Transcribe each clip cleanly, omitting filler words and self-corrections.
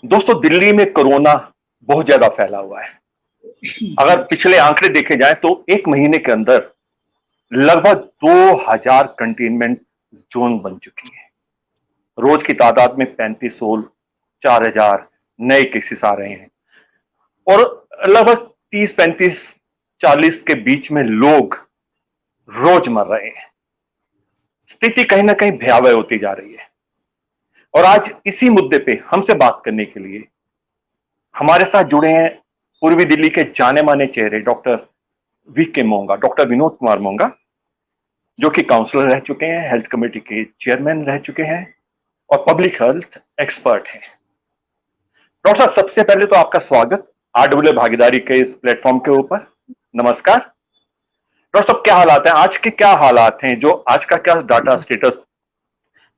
दोस्तों, दिल्ली में कोरोना बहुत ज्यादा फैला हुआ है। अगर पिछले आंकड़े देखे जाएं तो एक महीने के अंदर लगभग 2000 कंटेनमेंट जोन बन चुकी है। रोज की तादाद में 3500 4000 नए केसेस आ रहे हैं और लगभग 30 35 40 के बीच में लोग रोज मर रहे हैं। स्थिति कहीं ना कहीं भयावह होती जा रही है और आज इसी मुद्दे पे हमसे बात करने के लिए हमारे साथ जुड़े हैं पूर्वी दिल्ली के जाने माने चेहरे डॉक्टर वी के मोंगा, डॉक्टर विनोद कुमार मोंगा, जो कि काउंसलर रह चुके हैं, हेल्थ कमेटी के चेयरमैन रह चुके हैं और पब्लिक हेल्थ एक्सपर्ट हैं। डॉक्टर साहब, सबसे पहले तो आपका स्वागत आरडब्ल्यू भागीदारी के इस प्लेटफॉर्म के ऊपर। नमस्कार डॉक्टर साहब, क्या हालात हैं आज के? क्या हालात हैं, जो आज का क्या डाटा स्टेटस,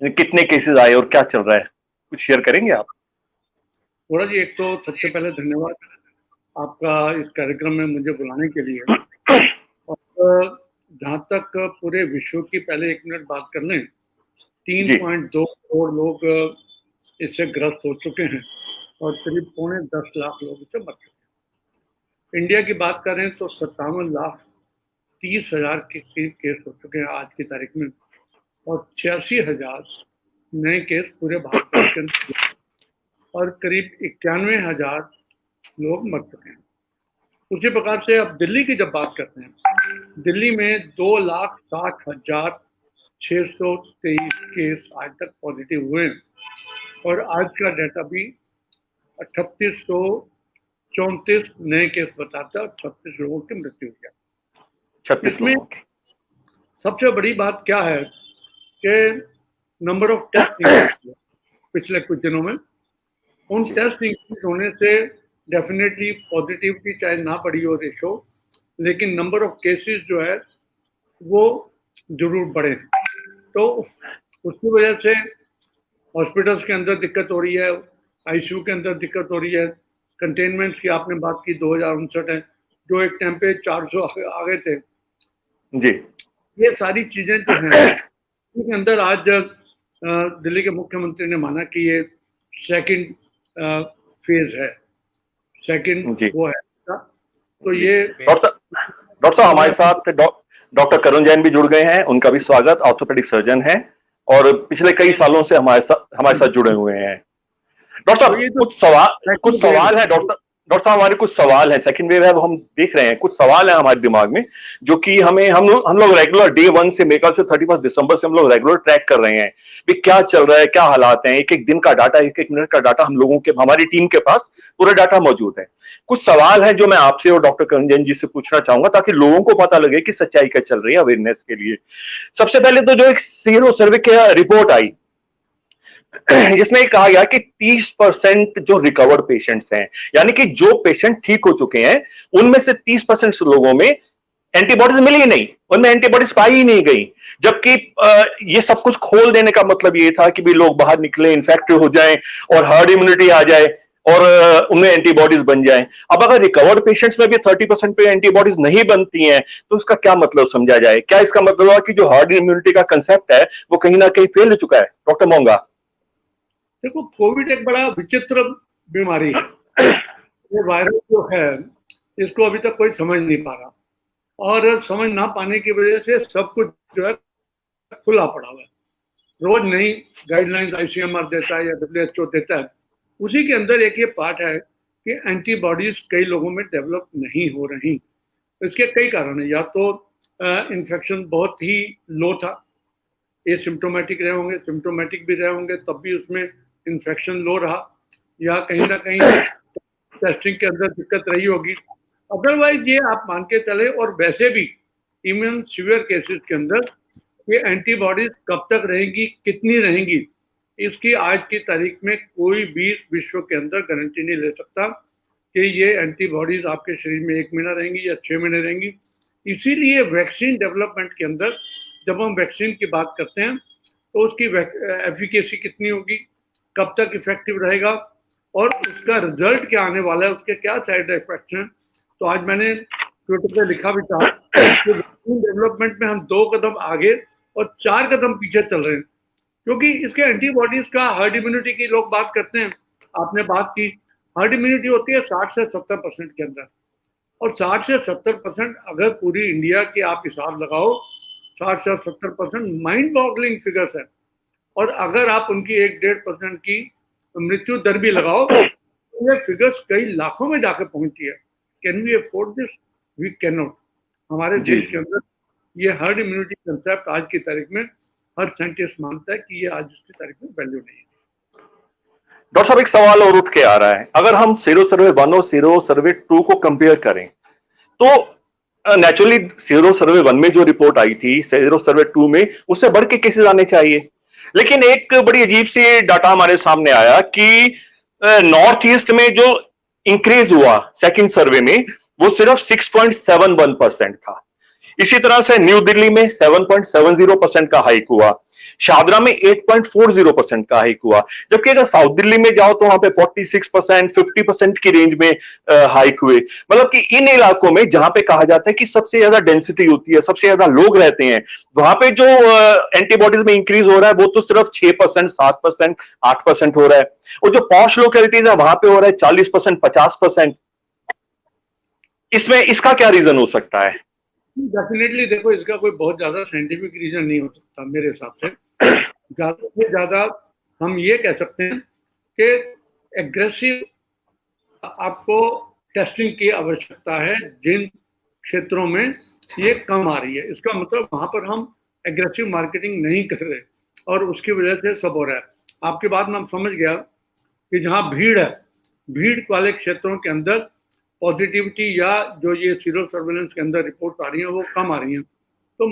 कितने केसेस आए और क्या चल रहा है, कुछ शेयर करेंगे आप? थोड़ा जी, एक तो सबसे पहले धन्यवाद आपका इस कार्यक्रम में मुझे बुलाने के लिए। और जहाँ तक पूरे विश्व की, पहले 1 मिनट बात कर लें, 3.2 करोड़ लोग इससे ग्रस्त हो चुके हैं और करीब 10.25 लाख लोग इससे मर चुके हैं। इंडिया की बात करें तो 57,30,000 के करीब केस हो चुके हैं आज की तारीख में और 86,000 नए केस पूरे भारतवर्ष के अंदर और करीब 91,000 लोग मर चुके हैं। उसी प्रकार से अब दिल्ली की जब बात करते हैं, दिल्ली में 2,60,623 केस आज तक पॉजिटिव हुए हैं और आज का डाटा भी 3834 नए केस बताता है और 36 लोगों की मृत्यु हुई है। इसमें सबसे बड़ी बात क्या है कि नंबर ऑफ टेस्ट पिछले कुछ दिनों में, उन टेस्ट इंक्रीज होने से डेफिनेटली पॉजिटिविटी चाहे ना बढ़ी हो रेशो, लेकिन नंबर ऑफ केसेस जो है वो जरूर बढ़े। तो उसकी वजह से हॉस्पिटल्स के अंदर दिक्कत हो रही है, आईसीयू के अंदर दिक्कत हो रही है। कंटेनमेंट्स की आपने बात की, 2059 है, जो एक टाइम पे 400 आ गए थे जी। ये सारी चीजें जो हैं उसके अंदर आज दिल्ली के मुख्यमंत्री ने माना कि ये सेकंड फेज है, सेकंड वो है। तो ये डॉक्टर साहब हमारे साथ डॉक्टर करुण जैन भी जुड़ गए हैं, उनका भी स्वागत। ऑर्थोपेडिक सर्जन है और पिछले कई सालों से हमारे साथ जुड़े हुए हैं। डॉक्टर साहब, कुछ सवाल है डॉक्टर साहब, हमारे कुछ सवाल है। सेकंड वेव है वो हम देख रहे हैं, कुछ सवाल है हमारे दिमाग में जो कि हम लोग रेगुलर डे 1 से मेरे ख्याल से 31 दिसंबर से हम लोग रेगुलर ट्रैक कर रहे हैं भी क्या चल रहा है, क्या हालात हैं। एक एक दिन का डाटा, एक एक मिनट का डाटा हम लोगों के, हमारी टीम के पास पूरा डाटा मौजूद है। कुछ सवाल है जो मैं आपसे और डॉक्टर करुण जैन जी से पूछना चाहूंगा ताकि लोगों को पता लगे कि सच्चाई क्या चल रही है, अवेयरनेस के लिए। सबसे पहले तो जो एक सीरो सर्वे की रिपोर्ट आई जिसमें कहा गया कि 30% जो रिकवर्ड पेशेंट्स हैं, यानी कि जो पेशेंट ठीक हो चुके हैं, उनमें से 30% लोगों में एंटीबॉडीज मिली ही नहीं, उनमें एंटीबॉडीज पाई ही नहीं गई। जबकि ये सब कुछ खोल देने का मतलब ये था कि भी लोग बाहर निकले, इन्फेक्ट हो जाएं और हर्ड इम्यूनिटी आ जाए और उनमें एंटीबॉडीज बन जाएं। अब अगर रिकवर्ड पेशेंट्स में भी 30% पे एंटीबॉडीज नहीं बनती हैं तो उसका क्या मतलब समझा जाए? क्या इसका मतलब है कि जो हर्ड इम्यूनिटी का कंसेप्ट है वो कहीं ना कहीं फेल हो चुका है? डॉक्टर मोंगा, देखो, कोविड एक बड़ा विचित्र बीमारी है। ये वायरस जो है इसको अभी तक कोई समझ नहीं पा रहा और समझ ना पाने की वजह से सब कुछ जो है खुला पड़ा हुआ है। रोज नई गाइडलाइंस आईसीएमआर देता है या WHO देता है, उसी के अंदर एक ये पार्ट है कि एंटीबॉडीज कई लोगों में डेवलप नहीं हो रही। इसके कई कारण है। या तो इन्फेक्शन बहुत ही लो था, एसिम्प्टोमेटिक रहे होंगे, सिम्प्टोमेटिक भी रहे होंगे, तब भी उसमें इन्फेक्शन लो रहा, या कहीं ना कहीं टेस्टिंग के अंदर दिक्कत रही होगी। अदरवाइज ये आप मान के चले, और वैसे भी इवन सीवियर केसेस के अंदर ये एंटीबॉडीज कब तक रहेंगी, कितनी रहेंगी, इसकी आज की तारीख में कोई भी विश्व के अंदर गारंटी नहीं ले सकता कि ये एंटीबॉडीज आपके शरीर में 1 महीना रहेंगी या 6 महीने रहेंगी। इसीलिए वैक्सीन डेवलपमेंट के अंदर जब हम वैक्सीन की बात करते हैं तो उसकी एफिकेसी कितनी होगी, कब तक इफेक्टिव रहेगा और उसका रिजल्ट क्या आने वाला है, उसके क्या साइड इफेक्ट्स हैं। तो आज मैंने ट्विटर पे लिखा भी था कि वैक्सीन डेवलपमेंट में हम 2 कदम आगे और 4 कदम पीछे चल रहे हैं, क्योंकि इसके एंटीबॉडीज का, हर्ड इम्यूनिटी की लोग बात करते हैं, आपने बात की, हर्ड इम्यूनिटी होती है 60 से 70% के अंदर, और 60 से 70% अगर पूरी इंडिया की आप हिसाब लगाओ, 60 से 70% माइंड बॉगलिंग फिगर्स है। और अगर आप उनकी 1-1.5% की मृत्यु दर भी लगाओ तो ये फिगर्स कई लाखों में जाकर पहुंची है। Can we afford this? We can not. हमारे जी देश के अंदर ये हर्ड इम्यूनिटी कंसेप्ट आज की तारीख में हर साइंटिस्ट मानता है कि ये आज की तारीख में वैल्यू नहीं है। डॉक्टर साहब, एक सवाल और उठ के आ रहा है, अगर हम सीरो सर्वे 1 और सीरो सर्वे 2 को कंपेयर करें तो नेचुरली सीरो सर्वे 1 में जो रिपोर्ट आई थी, सीरो सर्वे 2 में उससे बढ़ के केसेस आने चाहिए। लेकिन एक बड़ी अजीब सी डाटा हमारे सामने आया कि नॉर्थ ईस्ट में जो इंक्रीज हुआ सेकंड सर्वे में वो सिर्फ 6.71% था। इसी तरह से न्यू दिल्ली में 7.70% का हाइक हुआ, शादरा में 8.40% का हाइक हुआ, जबकि अगर साउथ दिल्ली में जाओ तो वहां पे 46%, 50% की रेंज में हाइक हुए। मतलब कि इन इलाकों में जहां पे कहा जाता है कि सबसे ज्यादा डेंसिटी होती है, सबसे ज्यादा लोग रहते हैं, वहां पे जो एंटीबॉडीज में इंक्रीज हो रहा है वो तो सिर्फ 6%, 7%, 8% हो रहा है। और जो पॉश लोकेलिटीज है वहां पे हो रहा है 40%, 50%। इसमें इसका क्या रीजन हो सकता है? डेफिनेटली देखो, इसका कोई बहुत ज्यादा साइंटिफिक रीजन नहीं हो सकता मेरे हिसाब से। ज्यादा से ज्यादा हम ये कह सकते हैं कि एग्रेसिव आपको टेस्टिंग की आवश्यकता है जिन क्षेत्रों में ये कम आ रही है। इसका मतलब वहां पर हम एग्रेसिव मार्केटिंग नहीं कर रहे और उसकी वजह से सब हो रहा है। आपकी बात में हम समझ गया कि जहां भीड़ है, भीड़ वाले क्षेत्रों के अंदर पॉजिटिविटी या जो ये सीरो सर्वेलेंस के अंदर रिपोर्ट आ रही हैं वो कम आ रही हैं। तो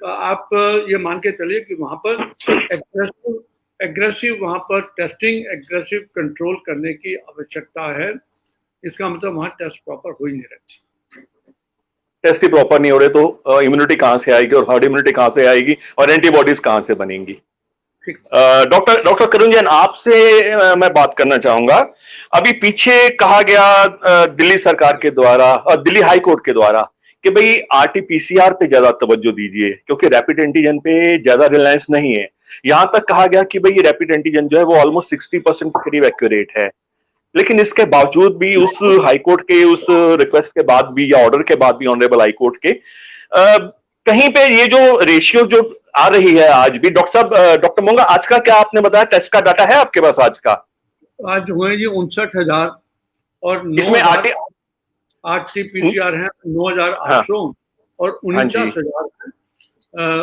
आप ये मान के चलिए कि वहां पर एग्रेसिव वहां पर टेस्टिंग, एग्रेसिव कंट्रोल करने की आवश्यकता है। इसका मतलब वहां टेस्ट प्रॉपर हो ही नहीं रहे। टेस्ट ही प्रॉपर नहीं हो रहे तो इम्यूनिटी कहां से आएगी, और हर्ड इम्यूनिटी कहां से आएगी, और एंटीबॉडीज कहां से बनेंगी? डॉक्टर करुण जैन, आपसे मैं बात करना चाहूंगा। अभी पीछे कहा गया दिल्ली सरकार के द्वारा और दिल्ली हाई कोर्ट के द्वारा कि भाई आरटीपीसीआर पे ज्यादा तवज्जो दीजिए क्योंकि रैपिड एंटीजन पे ज्यादा रिलायंस नहीं है। यहां तक कहा गया कि भाई ये रैपिड एंटीजन जो है वो ऑलमोस्ट 60% के करीब एक्यूरेट है। लेकिन इसके बावजूद भी उस हाईकोर्ट के उस रिक्वेस्ट के बाद भी या ऑर्डर के बाद भी ऑनरेबल हाईकोर्ट के कहीं पे ये जो रेशियो जो आ रही है आज भी, डॉक्टर साहब, डॉक्टर मोंगा, आज का क्या आपने बताया, टेस्ट का डाटा है आपके पास आज का? आज हुए जी 59,000 और 9,000 आरटीपीसीआर है, 9,800 और 49,000 है।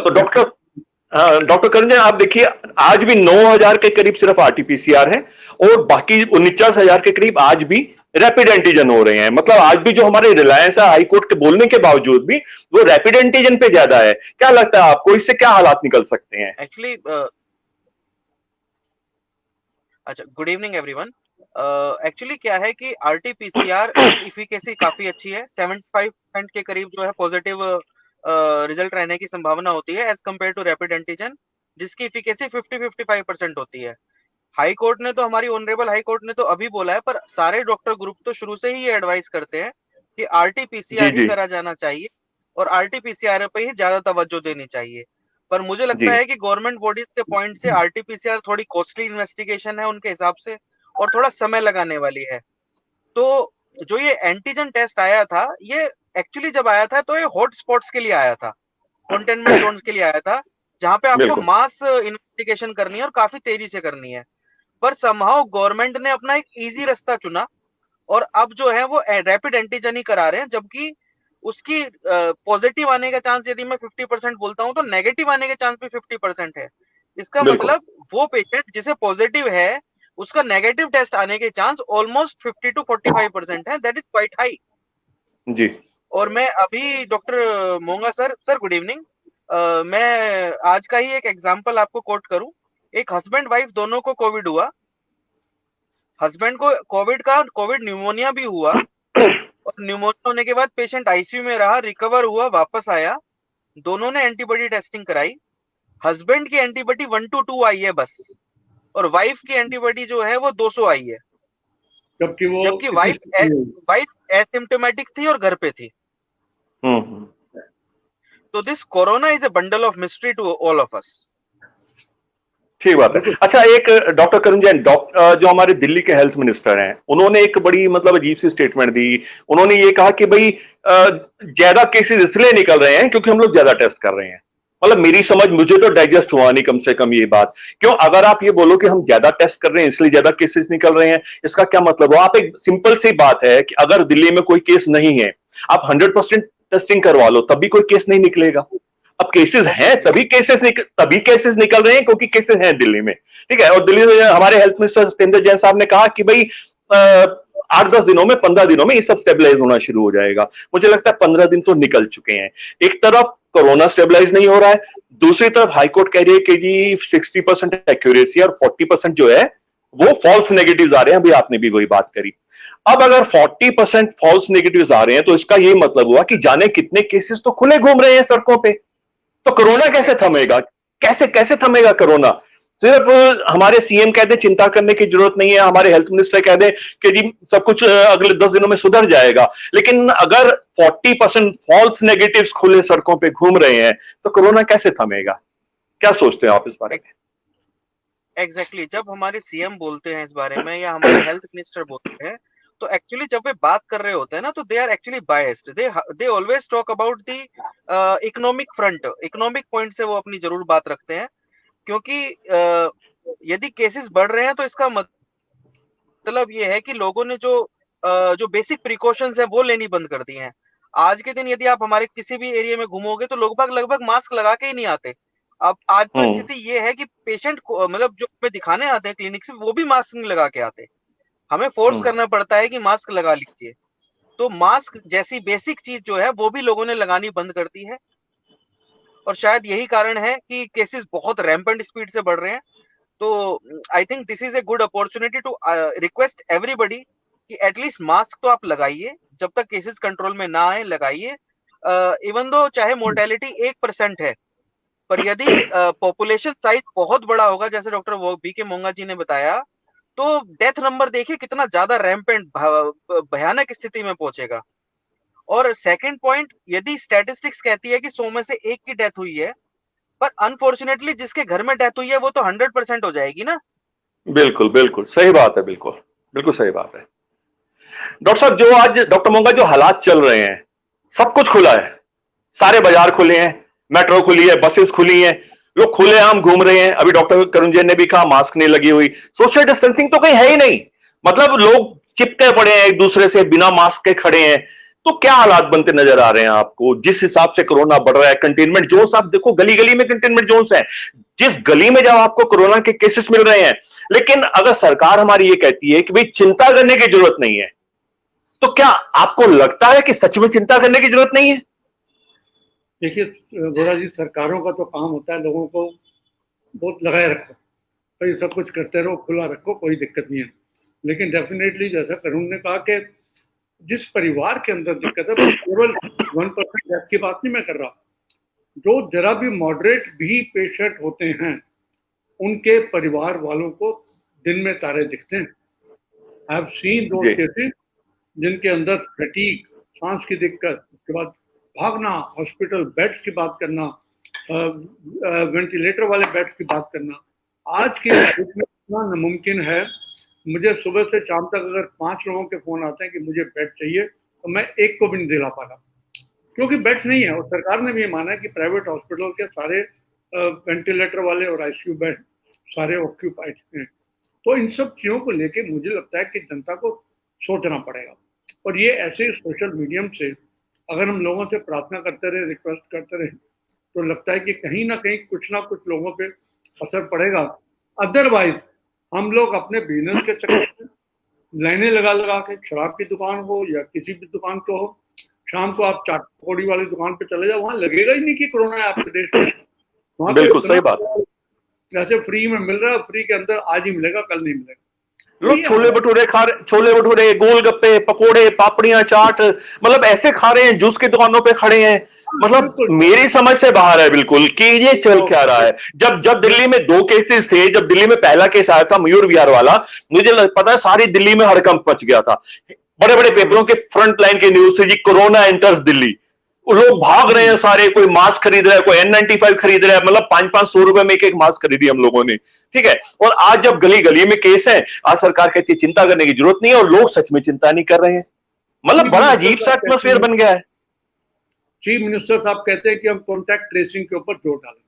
तो डॉक्टर करुण जैन, आप देखिए आज भी 9,000 के करीब सिर्फ आरटीपीसीआर है और बाकी 49,000 के करीब आज भी रैपिड एंटीजन हो रहे हैं। मतलब आज भी जो हमारे रिलायंस है हाईकोर्ट के बोलने के बावजूद भी वो रैपिड एंटीजन पे ज्यादा है। क्या लगता है आपको, इससे क्या हालात निकल सकते हैं? एक्चुअली अच्छा, गुड इवनिंग एवरीवन। एक्चुअली क्या है कि आरटीपीसीआर की इफिकेसी काफी अच्छी है, 75% के करीब जो है पॉजिटिव रिजल्ट रहने की संभावना होती है as compare to rapid antigen जिसकी इफिकेसी 50-55% होती है। हाई कोर्ट ने तो, हमारी ऑनरेबल हाई कोर्ट ने तो अभी बोला है, पर सारे डॉक्टर ग्रुप तो शुरू से ही ये एडवाइस करते हैं कि आरटीपीसीआर ही करा जाना चाहिए और आरटीपीसीआर पे ही ज्यादा तवज्जो देनी चाहिए। पर मुझे लगता है कि गवर्नमेंट बॉडीज के पॉइंट से आरटीपीसीआर थोड़ी कॉस्टली इन्वेस्टिगेशन है उनके हिसाब से और थोड़ा समय लगाने वाली है। तो जो ये एंटीजन टेस्ट आया था, ये एक्चुअली जब आया था तो ये हॉट स्पॉट्स के लिए आया था, कंटेनमेंट जोन्स के लिए आया था, जहां पे आपको मास इन्वेस्टिगेशन करनी है और काफी तेजी से करनी है। पर समहाउ गवर्नमेंट ने अपना एक इजी रास्ता चुना और अब जो है वो रैपिड एंटीजन ही करा रहे हैं, जबकि उसकी पॉजिटिव आने का चांस यदि मैं 50% बोलता हूं तो नेगेटिव आने के चांस भी 50% है। इसका मतलब वो पेशेंट जिसे पॉजिटिव है उसका नेगेटिव टेस्ट आने के चांस ऑलमोस्ट 50 to 45% है। दैट इज क्वाइट हाई जी। और मैं अभी डॉक्टर मोंगा सर गुड इवनिंग, मैं आज का ही एक एग्जांपल आपको कोट करूं। एक हस्बैंड वाइफ दोनों को कोविड हुआ, हस्बैंड को कोविड न्यूमोनिया भी हुआ और न्यूमोनिया होने के बाद पेशेंट आईसीयू में रहा, रिकवर हुआ, वापस आया, दोनों ने एंटीबॉडी टेस्टिंग कराई। हस्बैंड की एंटीबॉडी 1 to 2 आई है बस और वाइफ की एंटीबॉडी जो है वो 200 आई है, जबकि वाइफ एसिम्प्टोमेटिक थी और घर पे थी। तो this corona is a bundle of mystery to all of us. ठीक बात है। अच्छा, एक डॉक्टर करुण जैन, जो हमारे दिल्ली के हेल्थ मिनिस्टर हैं, उन्होंने एक बड़ी मतलब अजीब सी स्टेटमेंट दी। उन्होंने ये कहा कि भाई ज्यादा केसेस इसलिए निकल रहे हैं क्योंकि हम लोग ज्यादा टेस्ट कर रहे हैं। मतलब मेरी समझ, मुझे तो डाइजेस्ट हुआ नहीं कम से कम ये बात। क्यों? अगर आप ये बोलो कि हम ज्यादा टेस्ट कर रहे हैं इसलिए ज्यादा केसेस निकल रहे हैं, इसका क्या मतलब हो? आप, एक सिंपल सी बात है कि अगर दिल्ली में कोई केस नहीं है, आप 100% टेस्टिंग करवा लो, तभी कोई केस नहीं निकलेगा। अब केसेस हैं तभी केसेस निकल रहे हैं क्योंकि केसेस हैं दिल्ली में, ठीक है। और दिल्ली में हमारे हेल्थ मिनिस्टर सत्येंद्र जैन साहब ने कहा कि भाई 8-10 दिनों में, 15 दिनों में ये सब स्टेबलाइज होना शुरू हो जाएगा। मुझे लगता है 15 दिन तो निकल चुके हैं। एक तरफ कोरोना स्टेबलाइज नहीं हो रहा है, दूसरी तरफ हाईकोर्ट कह रही है कि जी 60% एक्यूरेसी और 40% जो है वो फॉल्स नेगेटिव्स आ रहे हैं। अभी आपने भी वही बात करी। अब अगर 40% फॉल्स नेगेटिव्स आ रहे हैं तो इसका ये मतलब हुआ कि जाने कितने केसेस तो खुले घूम रहे हैं सड़कों पे। तो कोरोना कैसे थमेगा? कैसे थमेगा कोरोना? सिर्फ हमारे सीएम कहते चिंता करने की जरूरत नहीं है, हमारे हेल्थ मिनिस्टर कहते कि जी सब कुछ अगले 10 दिनों में सुधर जाएगा, लेकिन अगर 40% फॉल्स नेगेटिव्स खुले सड़कों पे घूम रहे हैं तो कोरोना कैसे थमेगा? क्या सोचते हैं आप इस बारे में? एग्जैक्टली जब हमारे सीएम बोलते हैं इस बारे में या हमारे हेल्थ मिनिस्टर बोलते हैं, तो एक्चुअली जब वे बात कर रहे होते हैं ना, तो they are actually biased. They always talk about the economic front, economic point से वो अपनी जरूर बात रखते हैं। क्योंकि यदि केसेस बढ़ रहे हैं तो इसका मतलब ये है कि लोगों ने जो बेसिक प्रिकॉशंस है वो लेनी बंद कर दी हैं। आज के दिन यदि आप हमारे किसी भी एरिया में घूमोगे तो लगभग मास्क लगा के ही नहीं आते। अब आज परिस्थिति ये है कि पेशेंट को, मतलब जो हमें दिखाने आते हैं क्लिनिक से, वो भी मास्क नहीं लगा के आते। हमें फोर्स करना पड़ता है कि मास्क लगा लीजिए। तो मास्क जैसी बेसिक चीज जो है वो भी लोगों ने लगानी बंद कर दी है, और शायद यही कारण है कि केसेस बहुत रैम्पेंट स्पीड से बढ़ रहे हैं। तो I think this is a good opportunity to request everybody कि एटलीस्ट मास्क तो आप लगाइए, जब तक केसेस कंट्रोल में ना आए लगाइए। इवन दो चाहे मोर्टेलिटी 1% है, पर यदि पॉपुलेशन साइज बहुत बड़ा होगा, जैसे डॉक्टर बीके मोंगा जी ने बताया, तो डेथ नंबर देखिए कितना ज्यादा रैम्पेंट भयानक स्थिति में पहुंचेगा। और सेकंड पॉइंट, यदि स्टैटिस्टिक्स कहती है कि 100 में से 1 की डेथ हुई है, पर अनफॉर्चुनेटली जिसके घर में डेथ हुई है वो तो 100% हो जाएगी ना। बिल्कुल सही बात है, बिल्कुल सही बात है। डॉक्टर साहब, जो आज डॉक्टर मोंगा जो हालात चल रहे हैं, सब कुछ खुला है, सारे बाजार खुले हैं, मेट्रो खुली है, बसेस खुली हैं, लोग खुलेआम घूम रहे हैं। अभी डॉक्टर करुण जैन ने भी कहा मास्क नहीं लगी हुई, सोशल डिस्टेंसिंग तो कहीं है ही नहीं। मतलब लोग चिपके पड़े हैं एक दूसरे से, बिना मास्क के खड़े हैं। तो क्या हालात बनते नजर आ रहे हैं आपको? जिस हिसाब से कोरोना बढ़ रहा है, कंटेनमेंट जोन्स आप देखो, गली गली में कंटेनमेंट जोन्स हैं, जिस गली में जब आपको कोरोना के केसेस मिल रहे हैं। लेकिन अगर सरकार हमारी ये कहती है कि भाई चिंता करने की जरूरत नहीं है, तो क्या आपको लगता है कि सच में चिंता करने की जरूरत नहीं है? देखिए गोरा जी, सरकारों का तो काम होता है लोगों को बहुत लगाए रखो, भाई सब कुछ करते रहो, खुला रखो, कोई दिक्कत नहीं है। लेकिन डेफिनेटली जैसा करुण ने कहा कि जिस परिवार के अंदर दिक्कत है, वो केवल 1% डेथ की बात नहीं मैं कर रहा, जो जरा भी मॉडरेट भी पेशेंट होते हैं उनके परिवार वालों को दिन में तारे दिखते हैं। आई हैव सीन दो केसेस जिनके अंदर फटीग, सांस की दिक्कत, उसके बाद भागना, हॉस्पिटल बेड्स की बात करना, वेंटिलेटर वाले बेड्स की बात करना। आज की तारीख में इतना नामुमकिन है, मुझे सुबह से शाम तक अगर 5 लोगों के फोन आते हैं कि मुझे बेड चाहिए, तो मैं एक को भी नहीं दिला पा रहा, क्योंकि बेड नहीं है। और सरकार ने भी माना है कि प्राइवेट हॉस्पिटल के सारे वेंटिलेटर वाले और आईसीयू बेड सारे ऑक्यूपाइड हैं। तो इन सब चीज़ों को लेके मुझे लगता है कि जनता को सोचना पड़ेगा। और ये ऐसे सोशल मीडियम से अगर हम लोगों से प्रार्थना करते रहे, रिक्वेस्ट करते रहे, तो लगता है कि कहीं ना कहीं कुछ ना कुछ लोगों पे असर पड़ेगा। अदरवाइज हम लोग अपने बिजनेस के चक्कर में लाइनें लगा के, शराब की दुकान हो या किसी भी दुकान को हो, शाम को आप चाट पकौड़ी वाली दुकान पे चले जाओ, वहां लगेगा ही नहीं कि कोरोना है आपके देश में। वहां बिल्कुल सही बात, जैसे फ्री में मिल रहा है, फ्री के अंदर आज ही मिलेगा, कल नहीं मिलेगा। लोग छोले भटूरे, गोलगप्पे, पकोड़े, पापड़ियां, चाट, मतलब ऐसे खा रहे हैं, जूस की दुकानों पे खड़े हैं। मतलब मेरी समझ से बाहर है बिल्कुल कि ये चल क्या रहा है। जब दिल्ली में 2 केसेस थे, जब दिल्ली में पहला केस आया था मयूर विहार वाला, मुझे पता है सारी दिल्ली में हड़कंप मच गया था। बड़े बड़े पेपरों के फ्रंट लाइन की न्यूज थी जी, कोरोना एंटर्स दिल्ली। लोग भाग रहे हैं सारे, कोई मास्क खरीद रहा है, कोई N95 खरीद रहा है, मतलब 500-500 रुपए में एक मास्क खरीदी हम लोगों ने, ठीक है। और आज जब गली गली में केस है, आज सरकार कहती है चिंता करने की जरूरत नहीं है, और लोग सच में चिंता नहीं कर रहे हैं। मतलब बड़ा अजीब सा एटमोस्फेयर बन गया है। चीफ मिनिस्टर साहब कहते हैं कि हम कॉन्टैक्ट ट्रेसिंग के ऊपर जोर डालेंगे।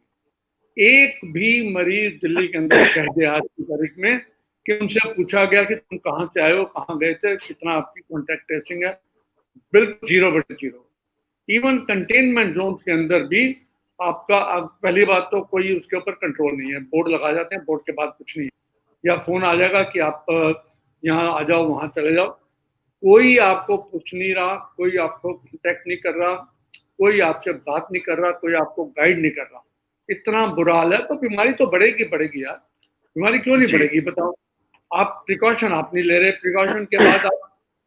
एक भी मरीज दिल्ली के अंदर कह दिया आज की तारीख में कि उनसे पूछा गया कि तुम कहां से आए हो, कहां गए थे, कितना आपकी कॉन्टैक्ट ट्रेसिंग है, बिल्कुल 0/0। इवन कंटेनमेंट जोन के अंदर भी आपका पहली बात तो कोई उसके ऊपर कंट्रोल नहीं है, बोर्ड लगा जाते हैं, बोर्ड के बाद कुछ नहीं, या फोन आ जाएगा कि आप यहाँ आ जाओ, वहां चले जाओ। कोई आपको पूछ नहीं रहा, कोई आपको कॉन्टेक्ट नहीं कर रहा, कोई आपसे बात नहीं कर रहा, कोई आपको गाइड नहीं कर रहा। इतना बुरा हाल है। तो बीमारी तो बढ़ेगी बढ़ेगी यार, बीमारी क्यों नहीं बढ़ेगी बताओ। आप प्रिकॉशन आप नहीं ले रहे, प्रिकॉशन के बाद आप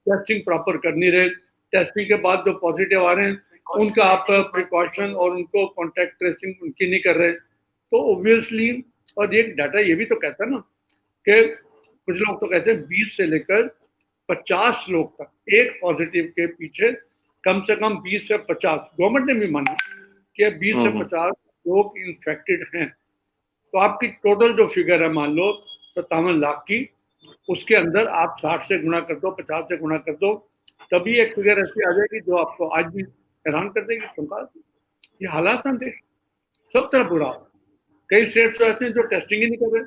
टेस्टिंग प्रॉपर कर नहीं रहे, टेस्टिंग के बाद जो पॉजिटिव आ रहे हैं उनका आप प्रिकॉशन और उनको कॉन्टैक्ट ट्रेसिंग उनकी नहीं कर रहे, तो ऑब्वियसली। और एक डाटा ये भी तो कहता है ना कि कुछ लोग तो कहते हैं 20 से लेकर 50 लोग तक एक पॉजिटिव के पीछे कम से कम 20 से 50, गवर्नमेंट ने भी माना कि 20 से 50 लोग इन्फेक्टेड हैं। तो आपकी टोटल जो फिगर है मान लो 57 लाख की, उसके अंदर आप 60 से गुणा कर दो, 50 से गुणा कर दो, तभी एक फिगर ऐसी आ जाएगी जो आपको आज भी हैरान कर देगी। ये हालात हैं देश, सब तरफ बुरा। कई स्टेट्स तो ऐसे हैं जो टेस्टिंग ही नहीं कर रहे।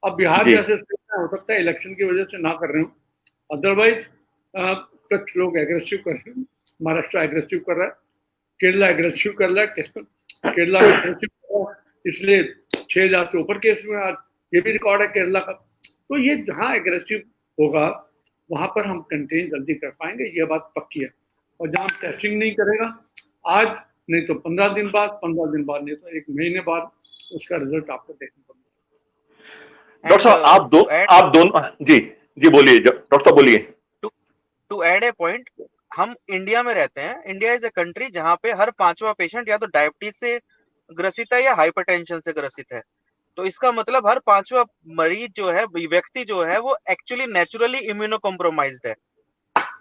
अब बिहार जैसे स्टेट में हो सकता है इलेक्शन की वजह से ना कर रहे हो, अदरवाइज कुछ लोग एग्रेसिव कर रहे हैं। महाराष्ट्र एग्रेसिव कर रहा है, केरला एग्रेसिव कर रहा है, केरला में एग्रेसिव कर रहा है, इसलिए 6,000 से ऊपर केस में आज ये भी रिकॉर्ड है केरला का। तो ये जहाँ एग्रेसिव होगा वहां पर हम कंटेन जल्दी कर पाएंगे, ये बात पक्की है। और जहाँ टेस्टिंग नहीं करेगा, आज नहीं तो 15 दिन बाद, 15 दिन बाद नहीं तो 1 महीने बाद उसका रिजल्ट आपको देखने को मिलेगा। डॉक्टर साहब आप दोनों जी बोलिए डॉक्टर साहब, बोलिए। टू ऐड ए पॉइंट, हम इंडिया में रहते हैं। इंडिया इज अ कंट्री जहाँ पे हर 5वां पेशेंट या तो डायबिटीज से ग्रसित है या हाइपरटेंशन से ग्रसित है। तो इसका मतलब हर 5वां मरीज जो है, व्यक्ति जो है, वो एक्चुअली नेचुरली इम्यूनो कॉम्प्रोमाइज्ड है।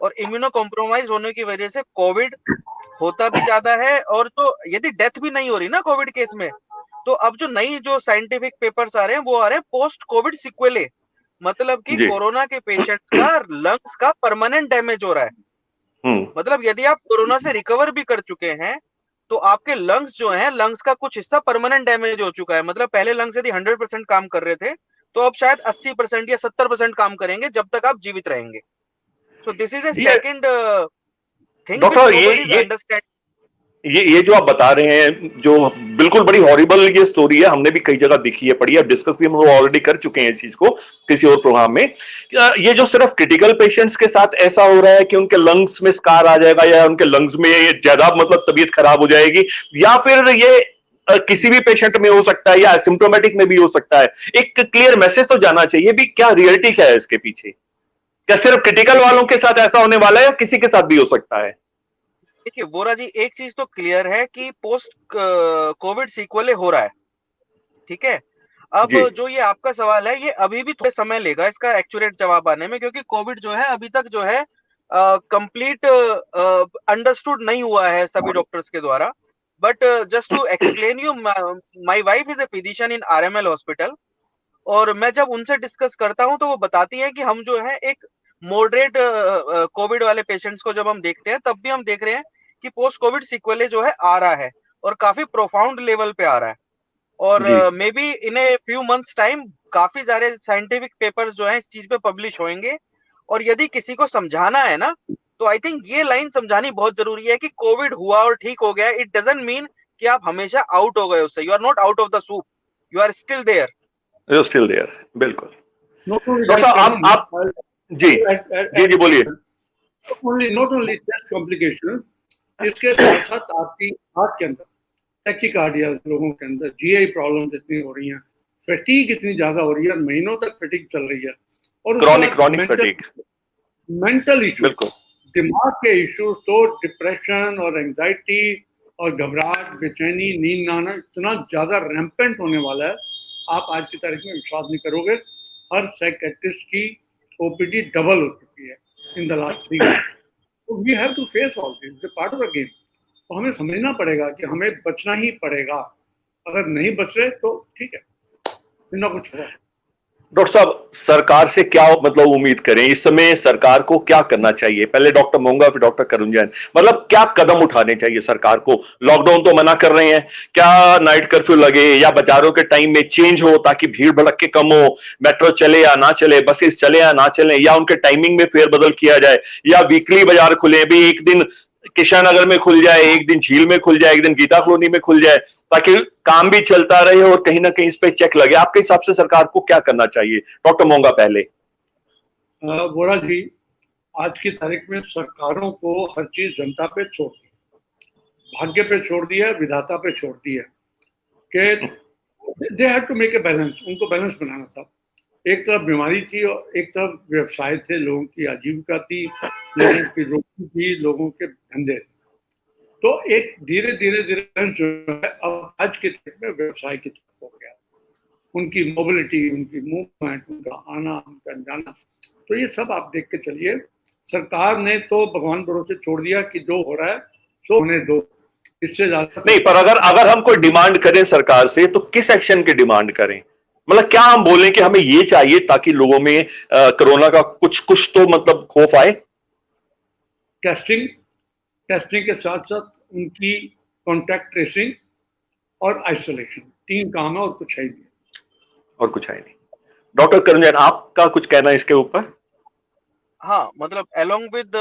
और इम्यूनो कॉम्प्रोमाइज होने की वजह से कोविड होता भी ज्यादा है। और तो यदि डेथ भी नहीं हो रही ना कोविड केस में, तो अब जो नई जो साइंटिफिक पेपर्स आ रहे हैं वो आ रहे हैं पोस्ट कोविड सिक्वेले, मतलब कि कोरोना के पेशेंट्स का लंग्स का परमानेंट डैमेज हो रहा है। मतलब यदि आप कोरोना से रिकवर भी कर चुके हैं तो आपके लंग्स जो हैं, लंग्स का कुछ हिस्सा परमानेंट डैमेज हो चुका है। मतलब पहले लंग्स यदि 100% काम कर रहे थे तो अब शायद 80% या 70% काम करेंगे जब तक आप जीवित रहेंगे। So this is A second thing doctor, ये जो आप बता रहे हैं, जो बिल्कुल बड़ी हॉरिबल ये स्टोरी है, हमने भी कई जगह देखी है, पढ़ी है, डिस्कस भी हम लोग ऑलरेडी कर चुके हैं इस चीज को किसी और प्रोग्राम में। ये जो सिर्फ क्रिटिकल पेशेंट्स के साथ ऐसा हो रहा है कि उनके लंग्स में स्कार आ जाएगा या उनके लंग्स में ज्यादा मतलब तबीयत खराब हो जाएगी, या फिर ये किसी भी पेशेंट में हो सकता है या एसिम्प्टोमेटिक में भी हो सकता है, एक क्लियर मैसेज तो जाना चाहिए भी, क्या रियलिटी क्या है इसके पीछे? क्या सिर्फ क्रिटिकल वालों के साथ ऐसा होने वाला है या किसी के साथ भी हो सकता है? देखिए वोरा जी, एक चीज तो क्लियर है कि पोस्ट कोविड सीक्वल हो रहा है, ठीक है। अब जो ये आपका सवाल है, ये अभी भी थोड़ा समय लेगा इसका एक्यूरेट जवाब आने में, क्योंकि कोविड जो है अभी तक जो है कंप्लीट अंडरस्टूड नहीं हुआ है सभी डॉक्टर्स के द्वारा। But just to explain you, my wife is a physician in RML hospital, और मैं जब उनसे डिस्कस करता हूं तो वो बताती है कि हम जो है एक मॉडरेट कोविड वाले पेशेंट्स को जब हम देखते हैं तब भी हम देख रहे हैं कि पोस्ट कोविड सिक्वेले जो है आ रहा है और काफी प्रोफाउंड लेवल पे आ रहा है। और may be in a few months time काफी सारे साइंटिफिक पेपर्स जो है इस चीज पे पब्लिश होंगे। और यदि किसी को समझाना है ना, तो आई थिंक ये लाइन समझानी बहुत जरूरी है कि कोविड हुआ और ठीक हो गया, इट डजंट मीन कि आप हमेशा आउट हो गए उससे। You are not out of the soup, you are still there, you still there. बिल्कुल डॉक्टर, आप जी बोलिए। नॉट ओनली चेस्ट कॉम्प्लिकेशन, इसके साथ साथ आपकी हार्ट के अंदर टैकीकार्डिया, लोगों के अंदर जीआई प्रॉब्लम्स इतनी हो रही हैं, फैटीग इतनी ज्यादा हो रही है, महीनों तक फैटीग चल रही है, और क्रॉनिक फैटीग, मेंटल इशू, दिमाग के इशू, तो डिप्रेशन और एंजाइटी और घबराहट, बेचैनी, नींद ना आना इतना ज्यादा रैम्पेंट होने वाला है, आप आज की तारीख में विश्वास नहीं करोगे। हर साइकेट्रिस्ट की ओपीडी डबल हो चुकी है in the last 3 years. So we have to face all this. It's a part of the game. तो हमें समझना पड़ेगा कि हमें बचना ही पड़ेगा। अगर नहीं बच रहे तो ठीक है, फिर ना कुछ होगा। डॉक्टर साहब, सरकार से क्या मतलब उम्मीद करें? इस समय सरकार को क्या करना चाहिए? पहले डॉक्टर मोंगा, फिर डॉक्टर करुण जैन। मतलब क्या कदम उठाने चाहिए सरकार को? लॉकडाउन तो मना कर रहे हैं, क्या नाइट कर्फ्यू लगे या बाजारों के टाइम में चेंज हो ताकि भीड़ भड़क कम हो? मेट्रो चले या ना चले, बसेस चले या ना चले, या उनके टाइमिंग में फेरबदल किया जाए, या वीकली बाजार खुले भी, एक दिन किशन में खुल जाए, एक दिन झील में खुल जाए, एक दिन गीता कॉलोनी में खुल जाए, ताकि काम भी चलता रहे और कहीं ना कहीं इस पे चेक लगे। आपके हिसाब से सरकार को क्या करना चाहिए? डॉक्टर मोंगा पहले। वोरा जी, आज की तारीख में सरकारों को हर चीज जनता पे छोड़ दी, भाग्य पे छोड़ दिया, विधाता पे छोड़ दिया कि they have to make a balance. उनको बैलेंस बनाना था। एक तरफ बीमारी थी और एक तरफ व्यवसाय थे, लोगों की आजीविका थी, लोगों की रोटी थी, लोगों के धंधे थे। तो एक धीरे धीरे धीरे जो है अब आज के डेट में व्यवसाय की तरफ हो गया। उनकी मोबिलिटी, उनकी मूवमेंट, उनका आना, उनका जाना, तो ये सब आप देख के चलिए। सरकार ने तो भगवान भरोसे छोड़ दिया कि जो हो रहा है सो होने दो, इससे ज्यादा नहीं। पर अगर अगर हम कोई डिमांड करें सरकार से तो किस एक्शन की डिमांड करें? मतलब क्या हम बोलें कि हमें ये चाहिए ताकि लोगों में कोरोना का कुछ कुछ तो मतलब खौफ आए? टेस्टिंग, टेस्टिंग के साथ साथ उनकी कॉन्टैक्ट ट्रेसिंग और आइसोलेशन, 3 काम है और कुछ है ही नहीं। और कुछ है नहीं। डॉक्टर करुण जैन, आपका कुछ कहना है इसके ऊपर? हाँ, मतलब along with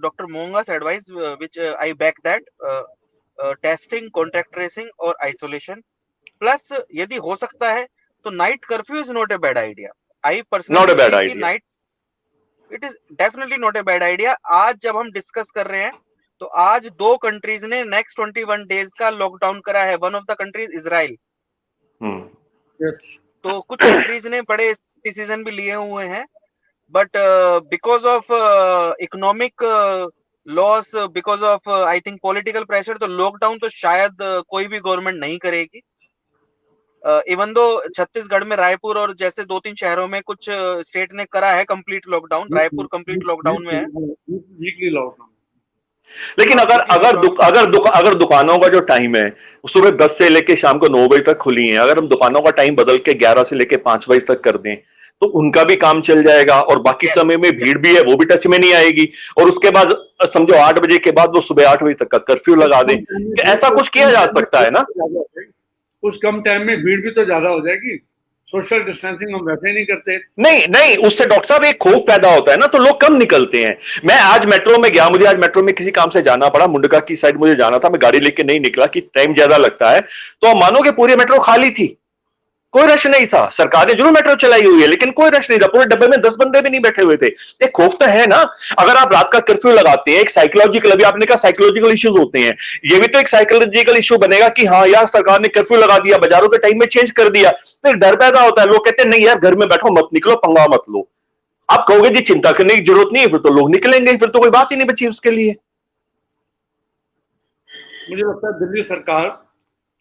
doctor Monga's advice, which I back that, testing, contact tracing और आइसोलेशन, प्लस यदि हो सकता है तो night curfew is not a bad idea. I personally not a bad believe कि idea. Night, it is definitely not a bad idea. आज जब हम डिस्कस कर रहे हैं तो आज 2 कंट्रीज ने नेक्स्ट 21 डेज का लॉकडाउन करा है। One of the countries Israel. तो कुछ कंट्रीज ने बड़े डिसीजन भी लिए हुए हैं, but because of economic loss, because of I think political pressure, तो लॉकडाउन तो शायद कोई भी गवर्नमेंट नहीं करेगी। इवन दो छत्तीसगढ़ में रायपुर और जैसे 2-3 शहरों में कुछ स्टेट ने करा है complete lockdown. Raipur complete lockdown में है, वीकली लॉकडाउन। लेकिन अगर दुकानों का जो टाइम है सुबह 10 से लेके शाम को 9 बजे तक खुली है, अगर हम दुकानों का टाइम बदल के 11 से लेके 5 बजे तक कर दें तो उनका भी काम चल जाएगा और बाकी समय में भीड़ भी है वो भी टच में नहीं आएगी। और उसके बाद समझो 8 बजे के बाद वो सुबह 8 बजे तक का कर्फ्यू लगा दें। ऐसा कुछ किया जा सकता है ना? उस कम टाइम में भीड़ भी तो ज्यादा हो जाएगी। सोशल डिस्टेंसिंग हम वैसे ही नहीं करते। नहीं, उससे डॉक्टर साहब एक खौफ पैदा होता है ना, तो लोग कम निकलते हैं। मैं आज मेट्रो में गया, मुझे आज मेट्रो में किसी काम से जाना पड़ा, मुंडका की साइड मुझे जाना था, मैं गाड़ी लेके नहीं निकला कि टाइम ज्यादा लगता है। तो आप मानोगे पूरी मेट्रो खाली थी, कोई रश नहीं था। सरकार ने जरूर मेट्रो चलाई हुई है लेकिन कोई रश नहीं था। पूरे डब्बे में 10 बंदे भी नहीं बैठे हुए थे। एक खौफ तो है ना। अगर आप रात का कर्फ्यू लगाते हैं, एक साइकोलॉजिकल, अभी आपने कहा साइकोलॉजिकल इश्यूज होते हैं, ये भी तो एक साइकोलॉजिकल इश्यू बनेगा कि हाँ यार सरकार ने कर्फ्यू लगा दिया, बाजारों के टाइम में चेंज कर दिया, तो एक डर पैदा होता है। लोग कहते हैं नहीं यार घर में बैठो, मत निकलो, पंगा मत लो। आप कहोगे जी चिंता करने की जरूरत नहीं है, फिर तो लोग निकलेंगे, फिर तो कोई बात ही नहीं बची उसके लिए। मुझे लगता है दिल्ली सरकार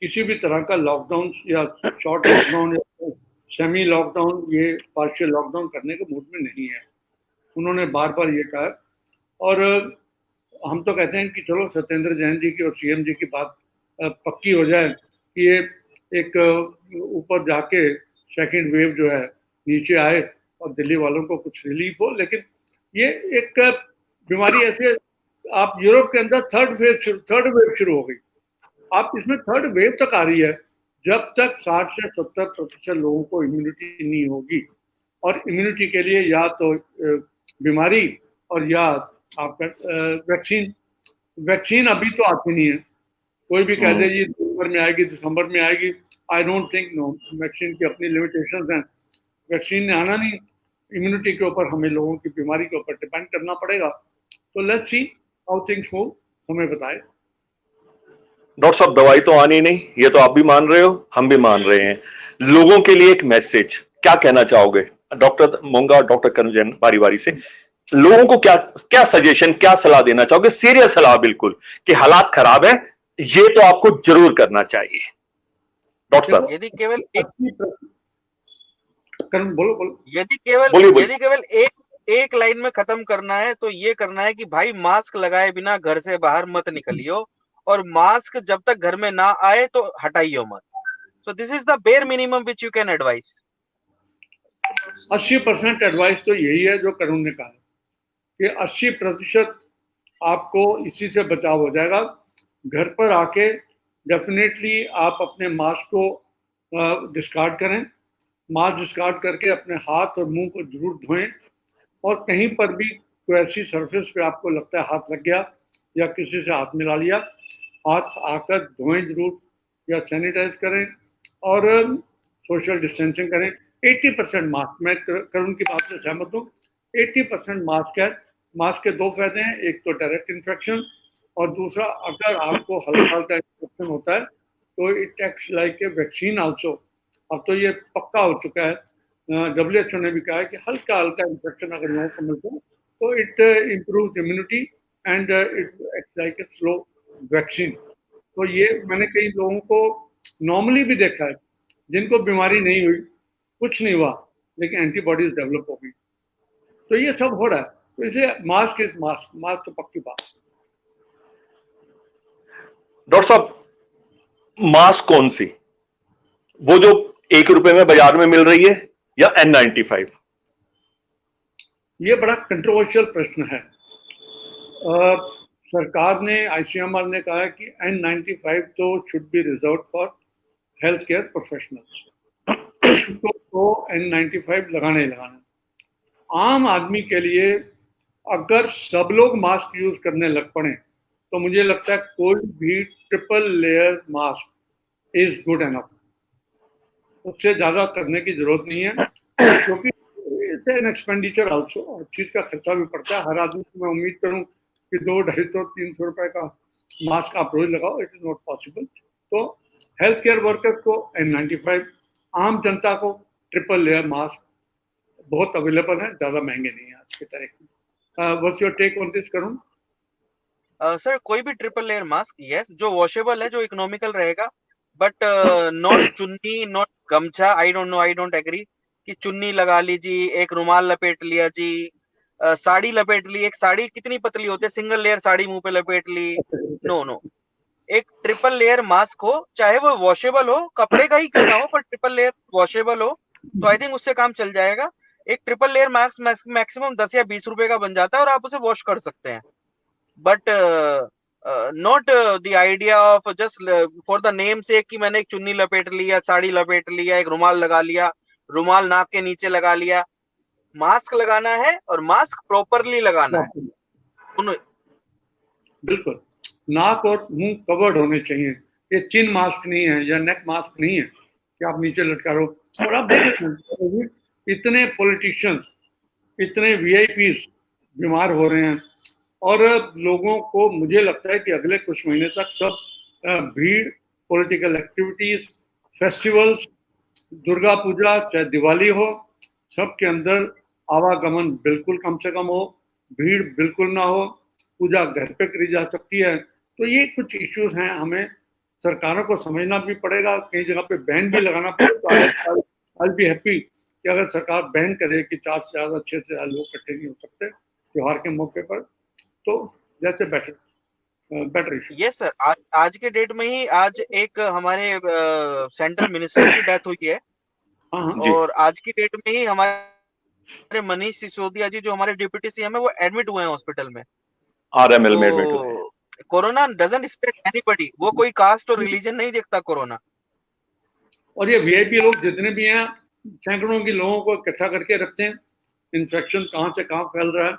किसी भी तरह का लॉकडाउन या शॉर्ट लॉकडाउन या सेमी लॉकडाउन, ये पार्शियल लॉकडाउन करने के मूड में नहीं है। उन्होंने बार बार ये कहा और हम तो कहते हैं कि चलो सत्येंद्र जैन जी की और सीएम जी की बात पक्की हो जाए कि ये एक ऊपर जाके सेकंड वेव जो है नीचे आए और दिल्ली वालों को कुछ रिलीफ हो। लेकिन ये एक बीमारी ऐसे, आप यूरोप के अंदर थर्ड वेव शुरू हो गई, आप इसमें थर्ड वेव तक आ रही है। जब तक 60 से 70% लोगों को इम्यूनिटी नहीं होगी, और इम्यूनिटी के लिए या तो बीमारी और या आपका वैक्सीन अभी तो आती नहीं है। कोई भी कह दे जी दिसंबर में आएगी, दिसंबर में आएगी, I don't think no. Vaccine की अपनी लिमिटेशंस हैं, वैक्सीन ने आना नहीं। इम्यूनिटी के ऊपर हमें लोगों की बीमारी के ऊपर डिपेंड करना पड़ेगा। तो let's see how things move, हमें बताए। डॉक्टर साहब दवाई तो आनी नहीं, ये तो आप भी मान रहे हो, हम भी मान रहे हैं। लोगों के लिए एक मैसेज क्या कहना चाहोगे? डॉक्टर मोंगा और डॉक्टर करुण जैन बारी बारी से लोगों को क्या क्या सजेशन, क्या सलाह देना चाहोगे? सीरियस सलाह बिल्कुल कि हालात खराब है, ये तो आपको जरूर करना चाहिए। डॉक्टर साहब यदि केवल बोलो यदि केवल एक लाइन में खत्म करना है तो ये करना है कि भाई मास्क लगाए बिना घर से बाहर मत निकलियो और मास्क जब तक घर में ना आए तो हटाइए मत। So this is the bare minimum which you can advice. 80% advice तो यही है जो करुण ने कहा कि 80% आपको इसी से बचाव हो जाएगा। घर पर आके डेफिनेटली आप अपने मास्क को डिस्कार्ड करें, मास्क डिस्कार्ड करके अपने हाथ और मुंह को जरूर धोएं, और कहीं पर भी कोई ऐसी सरफेस पे आपको लगता है हाथ लग गया या किसी से हाथ मिला लिया, हाथ आकर धोएं जरूर या सैनिटाइज करें और सोशल डिस्टेंसिंग करें। 80% मास्क, मैं करुण की बात से सहमत हूँ, 80% मास्क है। मास्क के दो फायदे हैं, एक तो डायरेक्ट इन्फेक्शन और दूसरा अगर आपको हल्का हल्का इन्फेक्शन होता है तो it acts like a vaccine also. अब तो ये पक्का हो चुका है, WHO ने भी कहा है कि हल्का हल्का इन्फेक्शन अगर लोगों को मिलता है तो it improves immunity and it acts like a slow vaccine. तो ये मैंने कई लोगों को नॉर्मली भी देखा है जिनको बीमारी नहीं हुई, कुछ नहीं हुआ, लेकिन एंटीबॉडीज डेवलप हो गई। तो ये सब हो रहा है, तो इसे मास्क इज मास्क, मास्क तो पक्की बात। डॉक्टर साहब, मास्क कौन सी, वो जो ₹1 में बाजार में मिल रही है या N95? ये बड़ा कंट्रोवर्शियल प्रश्न है। सरकार ने, ICMR ने कहा है कि N95 तो should be reserve for health care professionals, तो N95 लगाना ही लगाना। आम आदमी के लिए अगर सब लोग मास्क यूज करने लग पड़े तो मुझे लगता है कोई भी triple layer mask is good enough, उससे ज्यादा करने की जरूरत नहीं है, क्योंकि इट्स एन एक्सपेंडिचर आल्सो, और चीज का खर्चा भी पड़ता है। हर आदमी को मैं उम्मीद करूं कि 200-250-300 रुपए का मास्क आप रोज लगाओ, इट इज नॉट पॉसिबल। तो हेल्थ केयर वर्कर्स को N95, आम जनता को ट्रिपल लेयर मास्क बहुत अवेलेबल है, ज्यादा महंगे नहीं है आज के तारीख में। What's your take on this Karun? Sir कोई भी ट्रिपल लेयर मास्क यस, जो वॉशेबल है, जो इकोनॉमिकल रहेगा, but not chunni, not gamchha. I don't know, I don't agree कि चुन्नी लगा ली जी, एक रुमाल लपेट लिया जी, साड़ी लपेट ली। एक साड़ी कितनी पतली होती है, सिंगल लेयर साड़ी मुंह पे लपेट ली। नो नो, एक ट्रिपल लेयर मास्क हो, चाहे वो वॉशेबल हो, कपड़े का ही क्यों ना हो, पर ट्रिपल लेयर वॉशेबल हो तो आई थिंक उससे काम चल जाएगा। एक ट्रिपल लेयर मास्क मैक्सिमम 10 या 20 रुपए का बन जाता है और आप उसे वॉश कर सकते हैं। But not the idea of just for the name से कि मैंने एक चुन्नी लपेट लिया, साड़ी लपेट लिया, एक रुमाल लगा लिया, रुमाल नाक के नीचे लगा लिया। मास्क लगाना है और मास्क प्रॉपरली लगाना है। बिल्कुल, नाक और मुंह कवर्ड होने चाहिए। ये चिन मास्क नहीं है या नेक मास्क नहीं है कि आप नीचे लटका रहो। और आप देखें इतने पॉलिटिशियंस, इतने VIPs बीमार हो रहे हैं, और लोगों को मुझे लगता है कि अगले कुछ महीने तक सब भीड़, political activities, festivals, Durga Puja चाहे दिवाली हो, सबके अंदर आवागमन बिल्कुल कम से कम हो, भीड़ बिल्कुल ना हो, पूजा घर पे करी जा सकती है। तो ये कुछ इश्यूज हैं, हमें सरकारों को समझना भी पड़ेगा, कई जगह पे बैन भी लगाना पड़ेगा। आई बी हैप्पी कि अगर सरकार बैन करे कि 4 से ज्यादा 6 से ज्यादा लोग इकट्ठे नहीं हो सकते त्योहार के मौके पर, तो जैसे बेटर इशू। यस सर, आज के डेट में ही आज एक हमारे सेंट्रल मिनिस्टर की डेथ हुई है। हाँ, और आज की डेट में ही हमारे मनीष सिसोदिया जी, जो हमारे डिप्टी CM है, वो एडमिट हुए हैं हॉस्पिटल में। RML में एडमिट हुए हैं। कोरोना डजंट रिस्पेक्ट एनीबॉडी, वो कोई कास्ट और रिलीजन नहीं देखता कोरोना। और ये VIP लोग जितने भी हैं, सैकड़ों की लोगों को इकट्ठा करके रखते हैं। इन्फेक्शन कहाँ से कहाँ फैल रहा है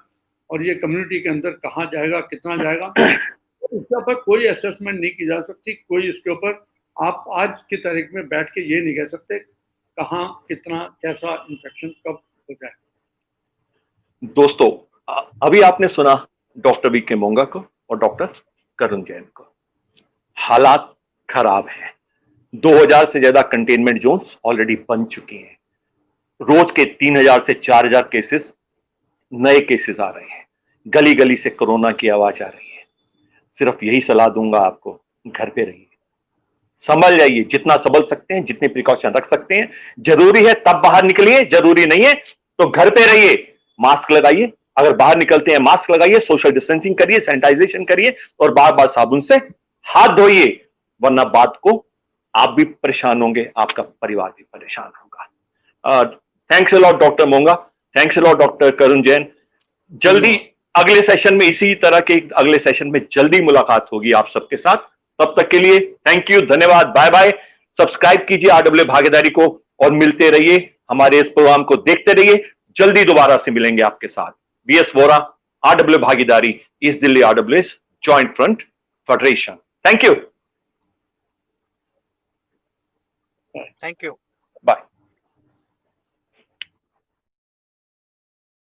और ये कम्युनिटी के अंदर कहाँ जाएगा, कितना जाएगा, इसके ऊपर कोई असेसमेंट नहीं की जा सकती। कोई इसके ऊपर आप आज की तारीख में बैठ के ये नहीं कह सकते कहाँ, कितना, कैसा इन्फेक्शन कब हो जाए। दोस्तों, अभी आपने सुना डॉक्टर BK मोंगा को और डॉक्टर करुण जैन को। हालात खराब हैं। 2000 से ज्यादा कंटेनमेंट जोन्स ऑलरेडी बन चुके हैं। रोज के 3000 से 4000 केसेस, नए केसेस आ रहे हैं। गली गली से कोरोना की आवाज आ रही है। सिर्फ यही सलाह दूंगा आपको, घर पे रहिए, संभल जाइए, जितना संभल सकते हैं, जितने प्रिकॉशन रख सकते हैं। जरूरी है तब बाहर निकलिए, जरूरी नहीं है तो घर पे रहिए, मास्क लगाइए। अगर बाहर निकलते हैं मास्क लगाइए, सोशल डिस्टेंसिंग करिए, सैनिटाइजेशन करिए और बार बार साबुन से हाथ धोइए, वरना बाद को आप भी परेशान होंगे, आपका परिवार भी परेशान होगा। Thanks a lot doctor Monga, thanks a lot doctor Karun Jain. जल्दी अगले सेशन में, इसी तरह के अगले सेशन में जल्दी मुलाकात होगी आप सबके साथ। तब तक के लिए थैंक यू, धन्यवाद, बाय बाय। सब्सक्राइब कीजिए आरडब्ल्यू भागीदारी को और मिलते रहिए, हमारे इस प्रोग्राम को देखते रहिए। जल्दी दोबारा से मिलेंगे आपके साथ। बीएस वोरा, आरडब्ल्यू भागीदारी, east Delhi RWS joint front federation. Thank you. Thank you.